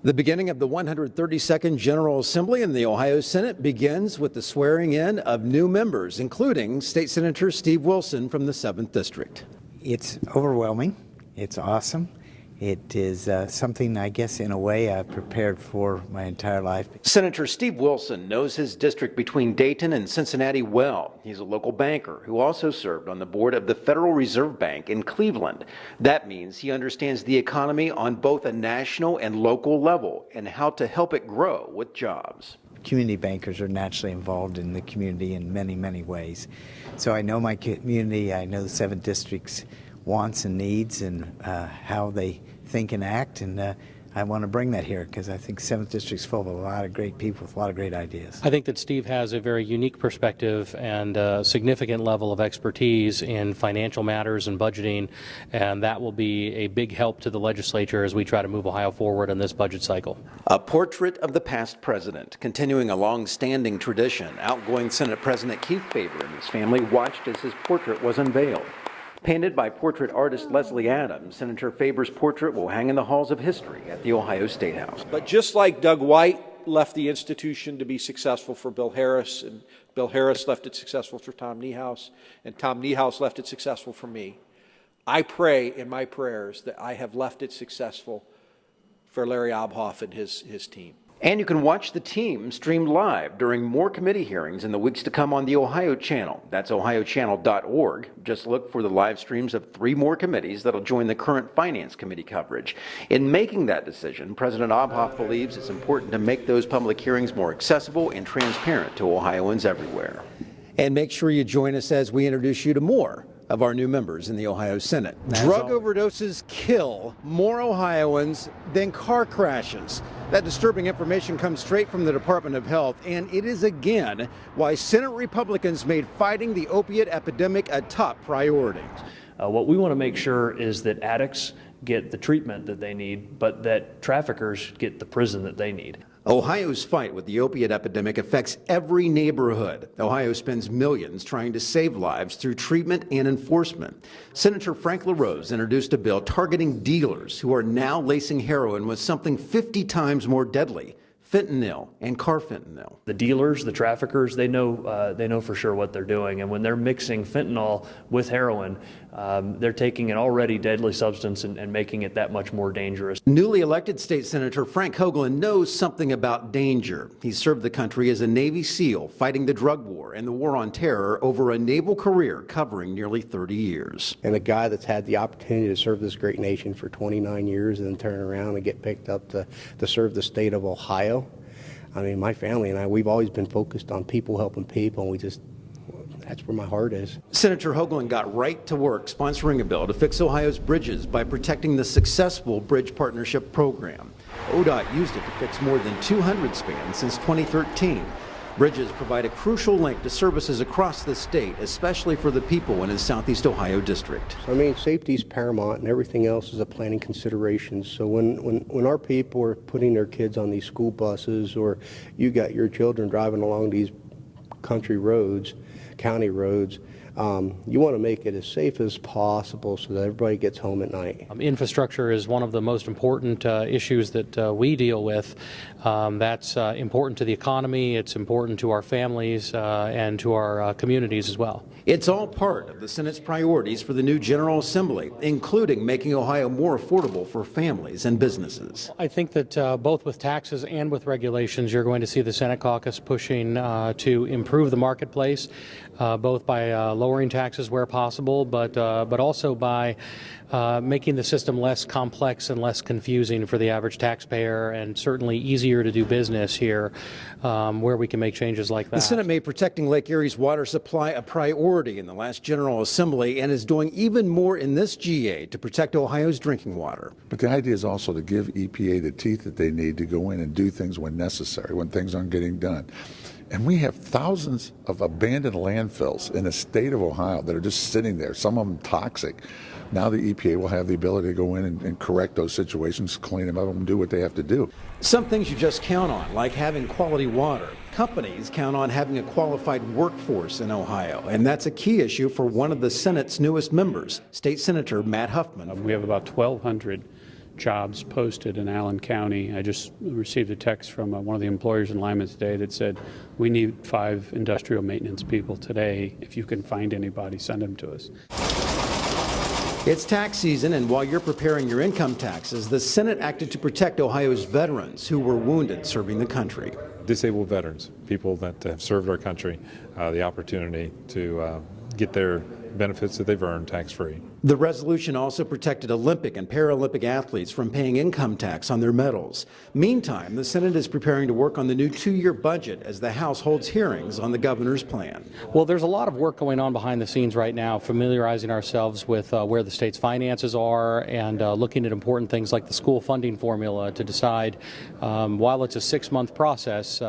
The beginning of the 132nd General Assembly in the Ohio Senate begins with the swearing in of new members, including State Senator Steve Wilson from the 7th District. It's overwhelming. It's awesome. It is something, I guess, in a way I've prepared for my entire life. Senator Steve Wilson knows his district between Dayton and Cincinnati well. He's a local banker who also served on the board of the Federal Reserve Bank in Cleveland. That means he understands the economy on both a national and local level and how to help it grow with jobs. Community bankers are naturally involved in the community in many, many ways. So I know my community, I know the 7 districts' wants and needs and how they think and act, and I want to bring that here because I think 7th District's full of a lot of great people with a lot of great ideas. I think that Steve has a very unique perspective and a significant level of expertise in financial matters and budgeting, and that will be a big help to the legislature as we try to move Ohio forward in this budget cycle. A portrait of the past president, continuing a long-standing tradition. Outgoing Senate President Keith Faber and his family watched as his portrait was unveiled. Painted by portrait artist Leslie Adams, Senator Faber's portrait will hang in the halls of history at the Ohio State House. But just like Doug White left the institution to be successful for Bill Harris, and Bill Harris left it successful for Tom Niehaus, and Tom Niehaus left it successful for me, I pray in my prayers that I have left it successful for Larry Obhoff and his team. And you can watch the team streamed live during more committee hearings in the weeks to come on the Ohio Channel. That's ohiochannel.org. Just look for the live streams of 3 more committees that'll join the current Finance Committee coverage. In making that decision, President Obhoff believes it's important to make those public hearings more accessible and transparent to Ohioans everywhere. And make sure you join us as we introduce you to more of our new members in the Ohio Senate. Drug overdoses kill more Ohioans than car crashes. That disturbing information comes straight from the Department of Health, and it is again why Senate Republicans made fighting the opiate epidemic a top priority. What we want to make sure is that addicts get the treatment that they need, but that traffickers get the prison that they need. Ohio's fight with the opiate epidemic affects every neighborhood. Ohio spends millions trying to save lives through treatment and enforcement. Senator Frank LaRose introduced a bill targeting dealers who are now lacing heroin with something 50 times more deadly: fentanyl and carfentanil. The dealers, the traffickers, they know for sure what they're doing, and when they're mixing fentanyl with heroin, they're taking an already deadly substance and making it that much more dangerous. Newly elected State Senator Frank Hoagland knows something about danger. He served the country as a Navy SEAL fighting the drug war and the war on terror over a naval career covering nearly 30 years. And a guy that's had the opportunity to serve this great nation for 29 years and then turn around and get picked up to serve the state of Ohio. I mean, my family and I, we've always been focused on people helping people, and that's where my heart is. Senator Hoagland got right to work sponsoring a bill to fix Ohio's bridges by protecting the successful Bridge Partnership Program. ODOT used it to fix more than 200 spans since 2013. Bridges provide a crucial link to services across the state, especially for the people in his Southeast Ohio district. I mean, safety is paramount, and everything else is a planning consideration. So when our people are putting their kids on these school buses, or you got your children driving along these country roads, county roads, you want to make it as safe as possible so that everybody gets home at night. Infrastructure is one of the most important issues that we deal with. That's important to the economy, it's important to our families, and to our communities as well. It's all part of the Senate's priorities for the new General Assembly, including making Ohio more affordable for families and businesses. I think that both with taxes and with regulations, you're going to see the Senate caucus pushing to improve the marketplace, both by lowering taxes where possible, but also by making the system less complex and less confusing for the average taxpayer, and certainly easier to do business here, where we can make changes like that. The Senate made protecting Lake Erie's water supply a priority in the last General Assembly and is doing even more in this GA to protect Ohio's drinking water. But the idea is also to give EPA the teeth that they need to go in and do things when necessary, when things aren't getting done. And we have thousands of abandoned landfills in the state of Ohio that are just sitting there, some of them toxic. Now the EPA will have the ability to go in and correct those situations, clean them up, and do what they have to do. Some things you just count on, like having quality water. Companies count on having a qualified workforce in Ohio, and that's a key issue for one of the Senate's newest members, State Senator Matt Huffman. We have about 1,200 jobs posted in Allen County. I just received a text from one of the employers in Lima today that said, we need 5 industrial maintenance people today. If you can find anybody, send them to us. It's tax season, and while you're preparing your income taxes, the Senate acted to protect Ohio's veterans who were wounded serving the country. Disabled veterans, people that have served our country, the opportunity to get their benefits that they've earned tax-free. The resolution also protected Olympic and Paralympic athletes from paying income tax on their medals. Meantime, the Senate is preparing to work on the new 2-year budget as the House holds hearings on the governor's plan. Well, there's a lot of work going on behind the scenes right now, familiarizing ourselves with where the state's finances are and looking at important things like the school funding formula to decide. While it's a 6-month process,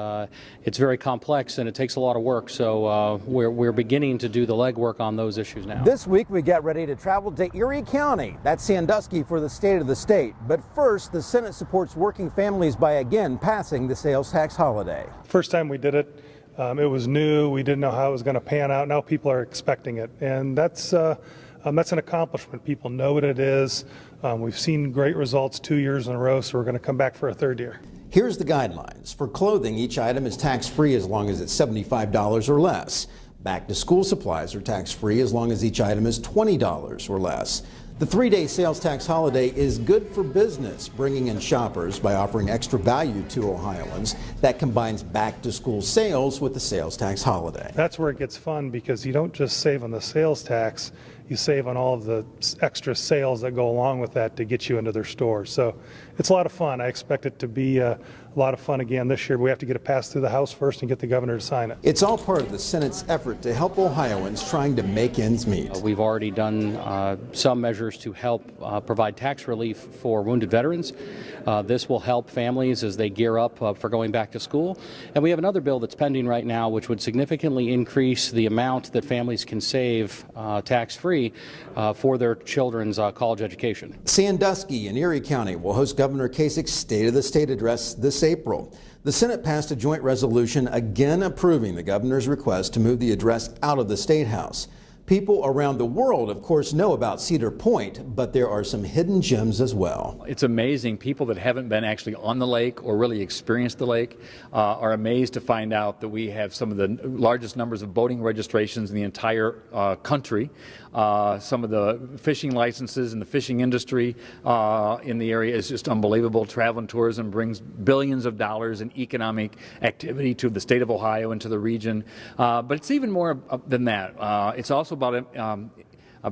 it's very complex and it takes a lot of work, so we're beginning to do the legwork on those issues now. This week, we get ready to travel to Erie County. That's Sandusky for the State of the State. But first, the Senate supports working families by again passing the sales tax holiday. First time we did it, it was new. We didn't know how it was going to pan out. Now people are expecting it, and that's an accomplishment. People know what it is. We've seen great results 2 years in a row, so we're going to come back for a 3rd year. Here's the guidelines. For clothing, each item is tax-free as long as it's $75 or less. Back-to-school supplies are tax-free as long as each item is $20 or less. The 3-day sales tax holiday is good for business, bringing in shoppers by offering extra value to Ohioans. That combines back-to-school sales with the sales tax holiday. That's where it gets fun, because you don't just save on the sales tax, you save on all of the extra sales that go along with that to get you into their stores. So it's a lot of fun. I expect it to be a lot of fun again this year. We have to get it passed through the House first and get the governor to sign it. It's all part of the Senate's effort to help Ohioans trying to make ends meet. We've already done some measures to help provide tax relief for wounded veterans. This will help families as they gear up for going back to school. And we have another bill that's pending right now which would significantly increase the amount that families can save tax-free for their children's college education. Sandusky and Erie County will host Governor Kasich's State of the State address this April. The Senate passed a joint resolution again approving the governor's request to move the address out of the State House. People around the world, of course, know about Cedar Point, but there are some hidden gems as well. It's amazing. People that haven't been actually on the lake or really experienced the lake are amazed to find out that we have some of the largest numbers of boating registrations in the entire country. Some of the fishing licenses in the fishing industry in the area is just unbelievable. Travel and tourism brings billions of dollars in economic activity to the state of Ohio and to the region. But it's even more than that. It's also about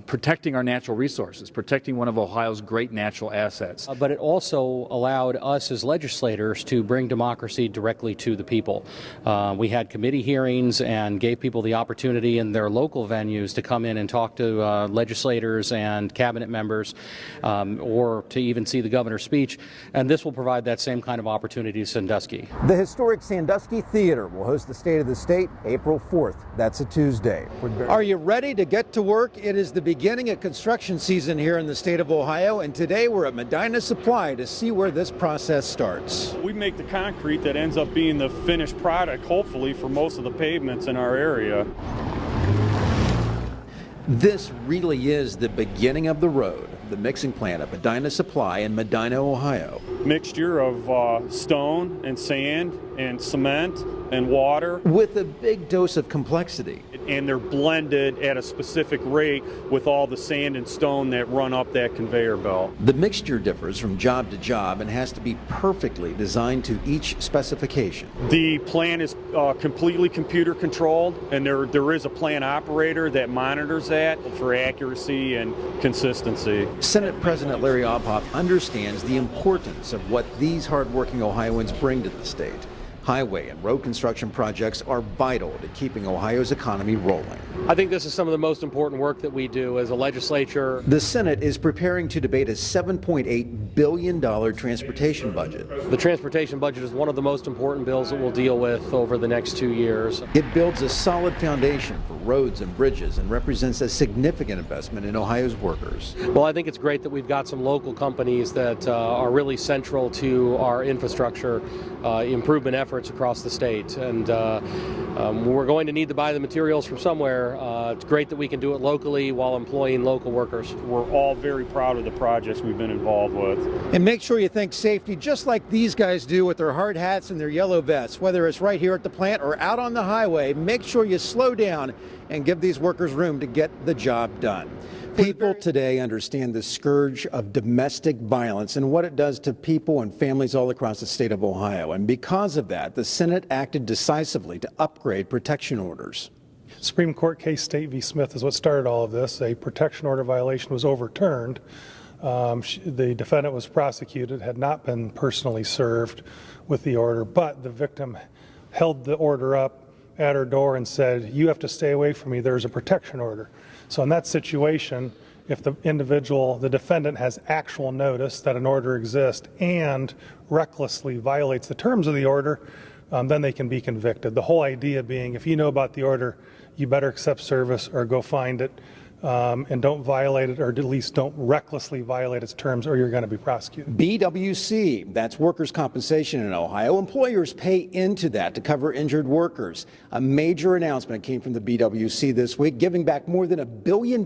protecting our natural resources, protecting one of Ohio's great natural assets. But it also allowed us as legislators to bring democracy directly to the people. We had committee hearings and gave people the opportunity in their local venues to come in and talk to legislators and cabinet members or to even see the governor's speech. And this will provide that same kind of opportunity to Sandusky. The historic Sandusky Theater will host the State of the State April 4th. That's a Tuesday. Are you ready to get to work? It is the beginning of construction season here in the state of Ohio, and today we're at Medina Supply to see where this process starts. We make the concrete that ends up being the finished product, hopefully, for most of the pavements in our area. This really is the beginning of the road, the mixing plant at Medina Supply in Medina, Ohio. Mixture of stone and sand and cement and water. With a big dose of complexity. And they're blended at a specific rate with all the sand and stone that run up that conveyor belt. The mixture differs from job to job and has to be perfectly designed to each specification. The plant is completely computer controlled, and there is a plant operator that monitors that for accuracy and consistency. Senate President Larry Obhoff understands the importance of what these hardworking Ohioans bring to the state. Highway and road construction projects are vital to keeping Ohio's economy rolling. I think this is some of the most important work that we do as a legislature. The Senate is preparing to debate a $7.8 billion transportation budget. The transportation budget is one of the most important bills that we'll deal with over the next 2 years. It builds a solid foundation for roads and bridges and represents a significant investment in Ohio's workers. Well, I think it's great that we've got some local companies that are really central to our infrastructure improvement efforts. efforts across the state. And we're going to need to buy the materials from somewhere. It's great that we can do it locally while employing local workers. We're all very proud of the projects we've been involved with. And make sure you think safety just like these guys do with their hard hats and their yellow vests. Whether it's right here at the plant or out on the highway, make sure you slow down and give these workers room to get the job done. People today understand the scourge of domestic violence and what it does to people and families all across the state of Ohio. And because of that, the Senate acted decisively to upgrade protection orders. Supreme Court case State v. Smith is what started all of this. A protection order violation was overturned. The defendant was prosecuted, had not been personally served with the order, but the victim held the order up at her door and said, "You have to stay away from me, there's a protection order." So in that situation, if the individual, the defendant, has actual notice that an order exists and recklessly violates the terms of the order, then they can be convicted. The whole idea being, if you know about the order, you better accept service or go find it, and don't violate it, or at least don't recklessly violate its terms, or you're going to be prosecuted. BWC, that's workers' compensation in Ohio. Employers pay into that to cover injured workers. A major announcement came from the BWC this week, giving back more than $1 billion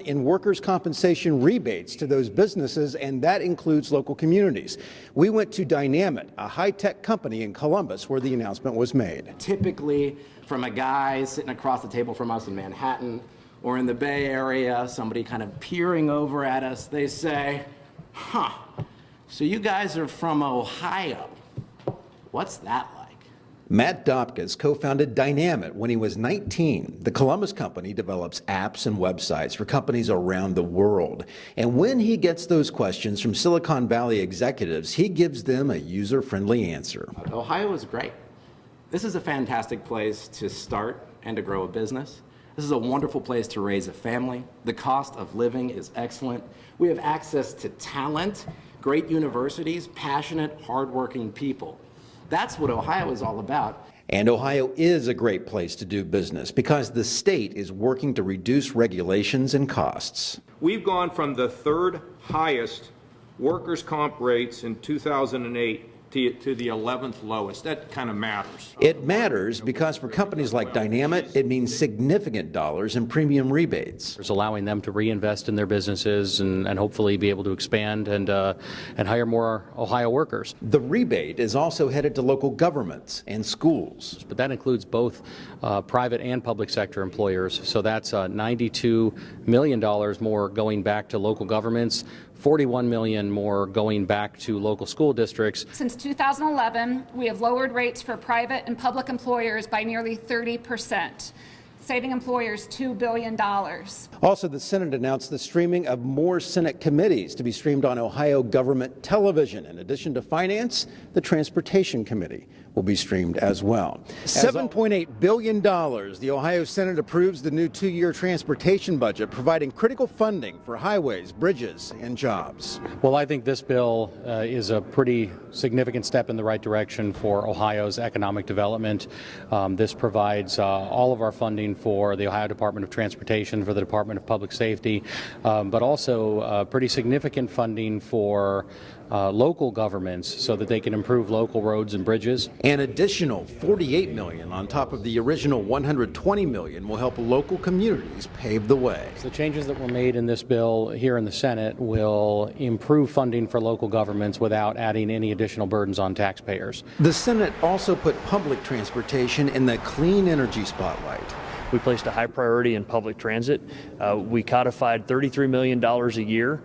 in workers' compensation rebates to those businesses, and that includes local communities. We went to Dynamit, a high-tech company in Columbus, where the announcement was made. Typically, from a guy sitting across the table from us in Manhattan, or in the Bay Area, somebody kind of peering over at us, they say, "Huh, so you guys are from Ohio. What's that like?" Matt Dopkins co-founded Dynamit when he was 19. The Columbus company develops apps and websites for companies around the world. And when he gets those questions from Silicon Valley executives, he gives them a user-friendly answer. Ohio is great. This is a fantastic place to start and to grow a business. This is a wonderful place to raise a family. The cost of living is excellent. We have access to talent, great universities, passionate, hardworking people. That's what Ohio is all about. And Ohio is a great place to do business because the state is working to reduce regulations and costs. We've gone from the third highest workers' comp rates in 2008 to the 11th lowest. That kind of matters. It matters because for companies like Dynamit, it means significant dollars in premium rebates. It's allowing them to reinvest in their businesses and hopefully be able to expand and hire more Ohio workers. The rebate is also headed to local governments and schools. But that includes both private and public sector employers. So that's $92 million more going back to local governments, $41 million more going back to local school districts. Since 2011, we have lowered rates for private and public employers by nearly 30%, saving employers $2 billion. Also, the Senate announced the streaming of more Senate committees to be streamed on Ohio government television. In addition to Finance, the Transportation Committee will be streamed as well. $7.8 billion. The Ohio Senate approves the new 2-year transportation budget, providing critical funding for highways, bridges, and jobs. Well, I think this bill is a pretty significant step in the right direction for Ohio's economic development. This provides all of our funding for the Ohio Department of Transportation, for the Department of Public Safety, but also pretty significant funding for local governments so that they can improve local roads and bridges. An additional $48 million on top of the original $120 million will help local communities pave the way. The changes that were made in this bill here in the Senate will improve funding for local governments without adding any additional burdens on taxpayers. The Senate also put public transportation in the clean energy spotlight. We placed a high priority in public transit. We codified $33 million a year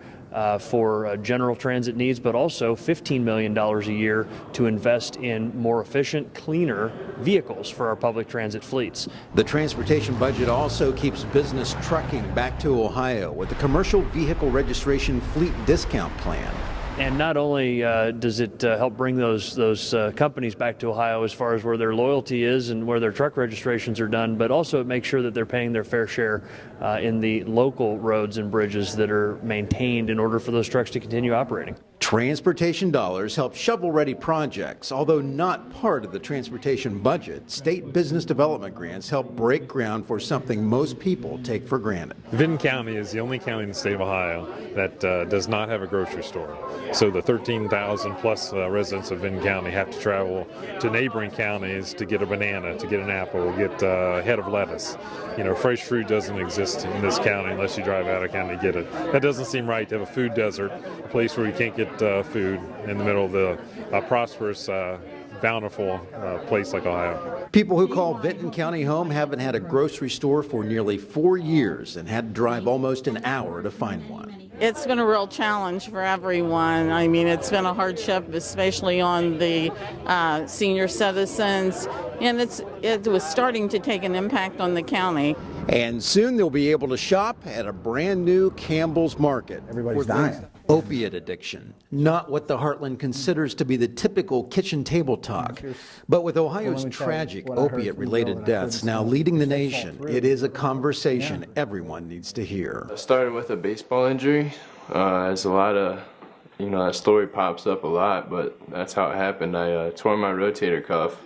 for general transit needs, but also $15 million a year to invest in more efficient, cleaner vehicles for our public transit fleets. The transportation budget also keeps business trucking back to Ohio with the Commercial Vehicle Registration Fleet Discount Plan. And not only does it help bring those companies back to Ohio as far as where their loyalty is and where their truck registrations are done, but also it makes sure that they're paying their fair share in the local roads and bridges that are maintained in order for those trucks to continue operating. Transportation dollars help shovel-ready projects. Although not part of the transportation budget, state business development grants help break ground for something most people take for granted. Vinton County is the only county in the state of Ohio that does not have a grocery store. So the 13,000 plus residents of Vinton County have to travel to neighboring counties to get a banana, to get an apple, get a head of lettuce. You know, fresh fruit doesn't exist in this county unless you drive out of county to get it. That doesn't seem right to have a food desert, a place where you can't get food in the middle of the prosperous, bountiful place like Ohio. People who call Vinton County home haven't had a grocery store for nearly 4 years and had to drive almost an hour to find one. It's been a real challenge for everyone. I mean, it's been a hardship, especially on the senior citizens, and it was starting to take an impact on the county. And soon they'll be able to shop at a brand new Campbell's Market. Everybody's dying. Opiate addiction, not what the Heartland considers to be the typical kitchen table talk. But with Ohio's tragic opiate-related deaths now leading the nation, it is a conversation everyone needs to hear. I started with a baseball injury. As a lot of, that story pops up a lot, but that's how it happened. I tore my rotator cuff,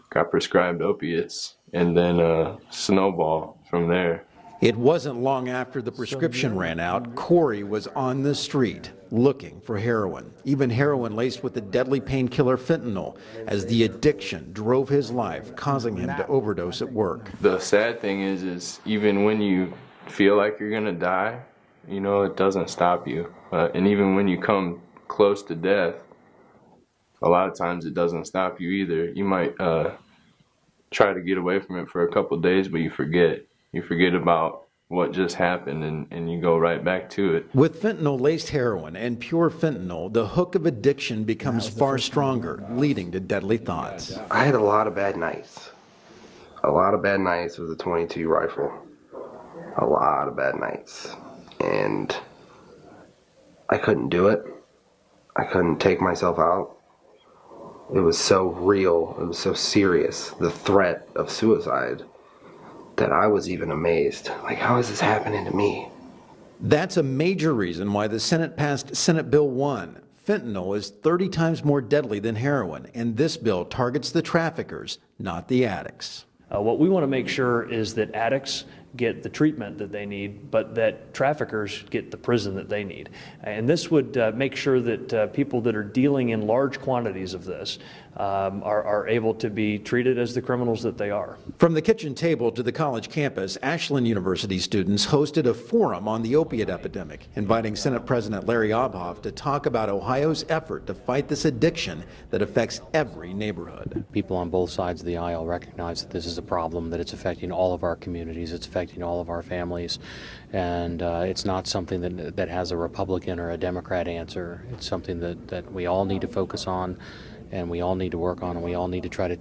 got prescribed opiates, and then snowball from there. It wasn't long after the prescription ran out, Corey was on the street looking for heroin, even heroin laced with the deadly painkiller fentanyl, as the addiction drove his life, causing him to overdose at work. The sad thing is even when you feel like you're gonna die, it doesn't stop you. And even when you come close to death, a lot of times it doesn't stop you either. You might try to get away from it for a couple of days, but you forget. You forget about what just happened and you go right back to it. With fentanyl-laced heroin and pure fentanyl, the hook of addiction becomes far stronger, leading to deadly thoughts. I had a lot of bad nights. A lot of bad nights with a .22 rifle. A lot of bad nights. And I couldn't do it. I couldn't take myself out. It was so real, it was so serious, the threat of suicide, that I was even amazed. Like, how is this happening to me? That's a major reason why the Senate passed Senate Bill 1. Fentanyl is 30 times more deadly than heroin, and this bill targets the traffickers, not the addicts. What we want to make sure is that addicts get the treatment that they need, but that traffickers get the prison that they need. And this would make sure that people that are dealing in large quantities of this are able to be treated as the criminals that they are. From the kitchen table to the college campus, Ashland University students hosted a forum on the opiate epidemic, inviting Senate President Larry Obhoff to talk about Ohio's effort to fight this addiction that affects every neighborhood. People on both sides of the aisle recognize that this is a problem, that it's affecting all of our communities, it's affecting all of our families, and it's not something that has a Republican or a Democrat answer. It's something that we all need to focus on, and we all need to work on, and we all need to try to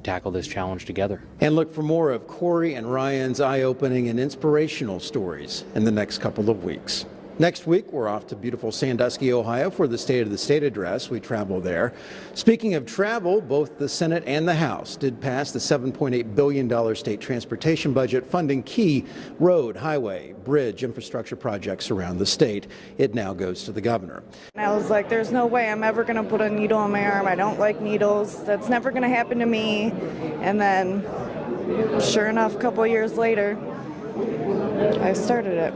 tackle this challenge together. And look for more of Corey and Ryan's eye-opening and inspirational stories in the next couple of weeks. Next week, we're off to beautiful Sandusky, Ohio for the State of the State address. We travel there. Speaking of travel, both the Senate and the House did pass the $7.8 billion state transportation budget funding key road, highway, bridge infrastructure projects around the state. It now goes to the governor. I was like, there's no way I'm ever going to put a needle in my arm. I don't like needles. That's never going to happen to me. And then, sure enough, a couple of years later, I started it.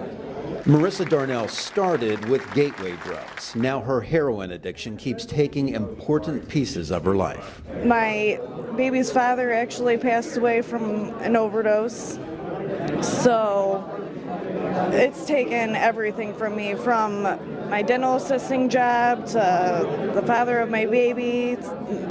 Marissa Darnell started with gateway drugs. Now her heroin addiction keeps taking important pieces of her life. My baby's father actually passed away from an overdose, so it's taken everything from me, from my dental assisting job to the father of my baby,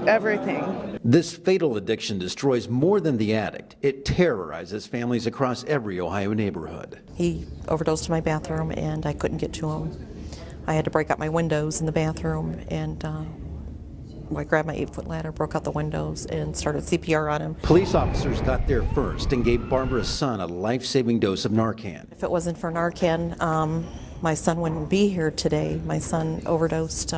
everything. This fatal addiction destroys more than the addict. It terrorizes families across every Ohio neighborhood. He overdosed in my bathroom and I couldn't get to him. I had to break out my windows in the bathroom, and I grabbed my 8-foot ladder, broke out the windows, and started CPR on him. Police officers got there first and gave Barbara's son a life-saving dose of Narcan. If it wasn't for Narcan, my son wouldn't be here today. My son overdosed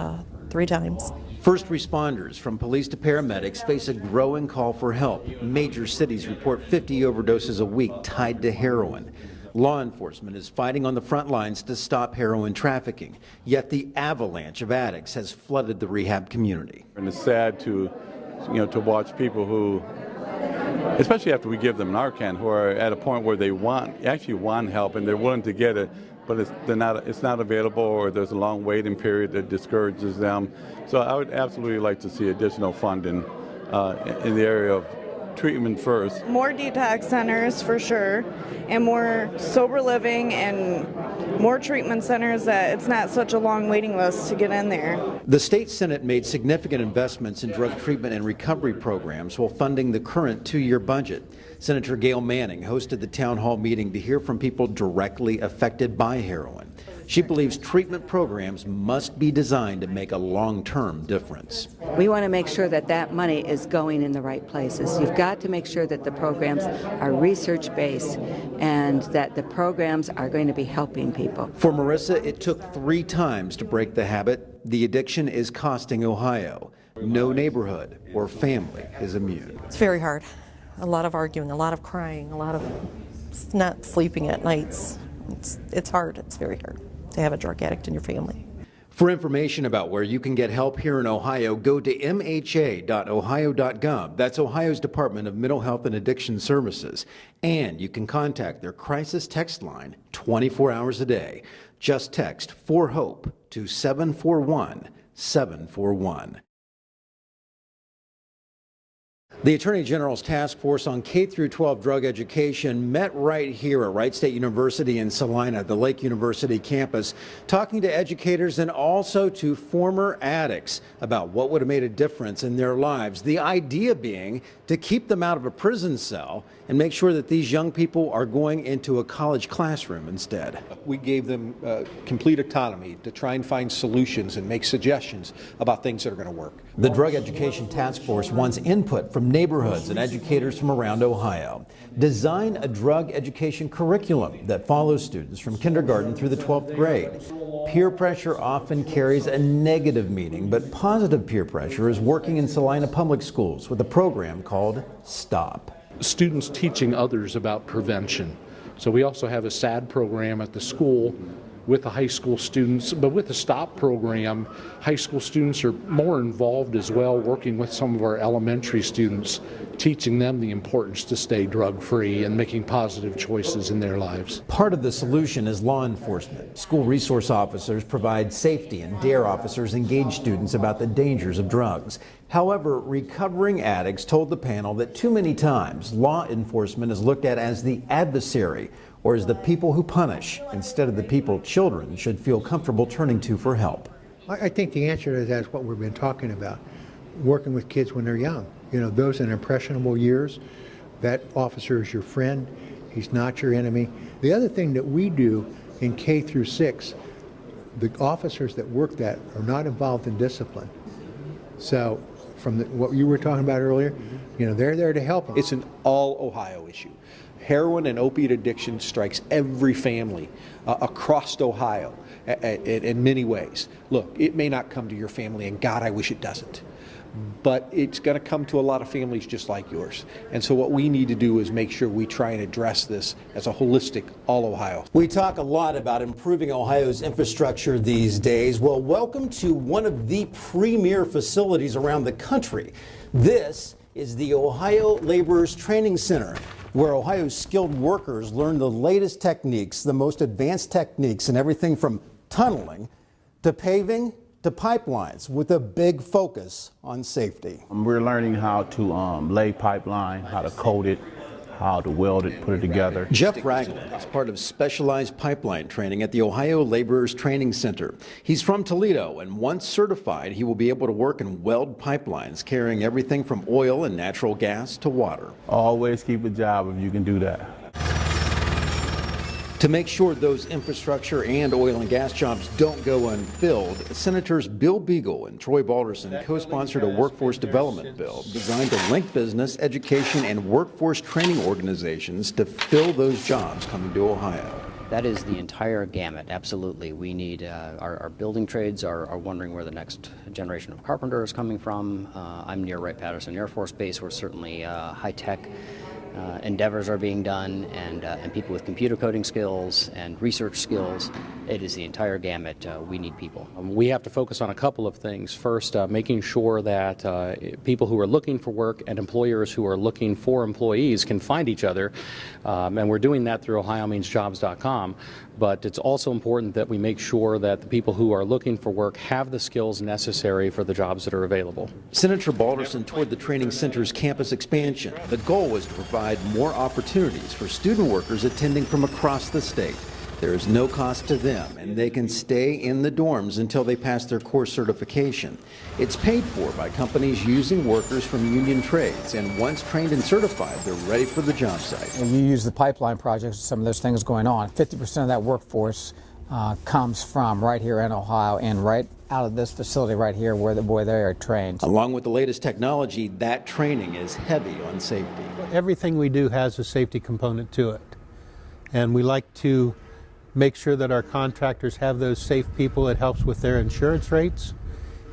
3 times. First responders, from police to paramedics, face a growing call for help. Major cities report 50 overdoses a week tied to heroin. Law enforcement is fighting on the front lines to stop heroin trafficking, yet the avalanche of addicts has flooded the rehab community. And it's sad to watch people who, especially after we give them Narcan, who are at a point where they actually want help and they're willing to get it, but it's not available, or there's a long waiting period that discourages them. So I would absolutely like to see additional funding in the area of treatment first. More detox centers for sure, and more sober living and more treatment centers that it's not such a long waiting list to get in there. The state Senate made significant investments in drug treatment and recovery programs while funding the current 2-year budget. Senator Gail Manning hosted the town hall meeting to hear from people directly affected by heroin. She believes treatment programs must be designed to make a long-term difference. We want to make sure that that money is going in the right places. You've got to make sure that the programs are research-based and that the programs are going to be helping people. For Marissa, it took 3 times to break the habit. The addiction is costing Ohio. No neighborhood or family is immune. It's very hard. A lot of arguing, a lot of crying, a lot of not sleeping at nights. It's hard. It's very hard to have a drug addict in your family. For information about where you can get help here in Ohio, go to mha.ohio.gov. That's Ohio's Department of Mental Health and Addiction Services. And you can contact their crisis text line 24 hours a day. Just text 4HOPE to 741-741. The Attorney General's Task Force on K-12 Drug Education met right here at Wright State University in Salina, the Lake University campus, talking to educators and also to former addicts about what would have made a difference in their lives. The idea being to keep them out of a prison cell and make sure that these young people are going into a college classroom instead. We gave them complete autonomy to try and find solutions and make suggestions about things that are going to work. The Drug Education Task Force wants input from neighborhoods and educators from around Ohio. Design a drug education curriculum that follows students from kindergarten through the 12th grade. Peer pressure often carries a negative meaning, but positive peer pressure is working in Salina Public Schools with a program called STOP. Students teaching others about prevention. So we also have a SAD program at the school with the high school students, but with the STOP program, high school students are more involved as well, working with some of our elementary students, teaching them the importance to stay drug-free and making positive choices in their lives. Part of the solution is law enforcement. School resource officers provide safety, and DARE officers engage students about the dangers of drugs. However, recovering addicts told the panel that too many times law enforcement is looked at as the adversary, or as the people who punish, instead of the people children should feel comfortable turning to for help. I think the answer to that is what we've been talking about, working with kids when they're young. You know, those in impressionable years, that officer is your friend, he's not your enemy. The other thing that we do in K through 6, the officers that work that are not involved in discipline. So from what you were talking about earlier, you know, they're there to help them. It's an all Ohio issue. Heroin and opiate addiction strikes every family across Ohio in many ways. Look, it may not come to your family, and God, I wish it doesn't. But it's going to come to a lot of families just like yours. And so what we need to do is make sure we try and address this as a holistic, all Ohio. We talk a lot about improving Ohio's infrastructure these days. Well, welcome to one of the premier facilities around the country. This is the Ohio Laborers Training Center, where Ohio's skilled workers learn the latest techniques, the most advanced techniques in everything from tunneling to paving to pipelines, with a big focus on safety. We're learning how to lay pipeline, how to coat it, how to weld it, put it together. Jeff Ragland is part of specialized pipeline training at the Ohio Laborers Training Center. He's from Toledo, and once certified, he will be able to work and weld pipelines carrying everything from oil and natural gas to water. Always keep a job if you can do that. To make sure those infrastructure and oil and gas jobs don't go unfilled, Senators Bill Beagle and Troy Balderson co-sponsored a workforce development bill designed to link business, education, and workforce training organizations to fill those jobs coming to Ohio. That is the entire gamut, absolutely. We need, our building trades are wondering where the next generation of carpenter is coming from. I'm near Wright-Patterson Air Force Base. We're certainly high-tech endeavors are being done, and people with computer coding skills and research skills. It is the entire gamut. We need people. We have to focus on a couple of things. First, making sure that people who are looking for work and employers who are looking for employees can find each other, and we're doing that through OhioMeansJobs.com. But it's also important that we make sure that the people who are looking for work have the skills necessary for the jobs that are available. Senator Balderson toured the training center's campus expansion. The goal was to provide more opportunities for student workers attending from across the state. There is no cost to them, and they can stay in the dorms until they pass their course certification. It's paid for by companies using workers from union trades, and once trained and certified, they're ready for the job site. You use the pipeline projects, some of those things going on. 50% of that workforce comes from right here in Ohio and right out of this facility right here where they are trained. Along with the latest technology, that training is heavy on safety. Everything we do has a safety component to it, and we like to make sure that our contractors have those safe people. It helps with their insurance rates.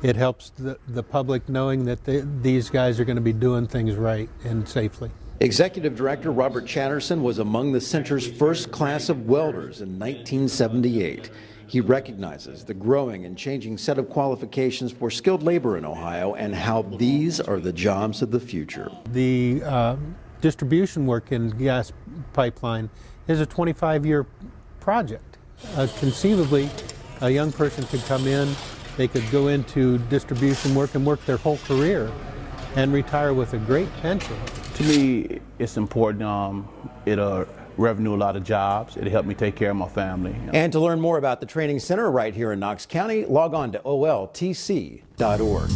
It helps the public knowing that these guys are going to be doing things right and safely. Executive Director Robert Chatterson was among the center's first class of welders in 1978. He recognizes the growing and changing set of qualifications for skilled labor in Ohio and how these are the jobs of the future. The distribution work in gas pipeline is a 25-year project. Conceivably, a young person could come in, they could go into distribution work and work their whole career and retire with a great pension. To me, it's important. It'll revenue a lot of jobs. It'll help me take care of my family. And to learn more about the training center right here in Knox County, log on to oltc.org.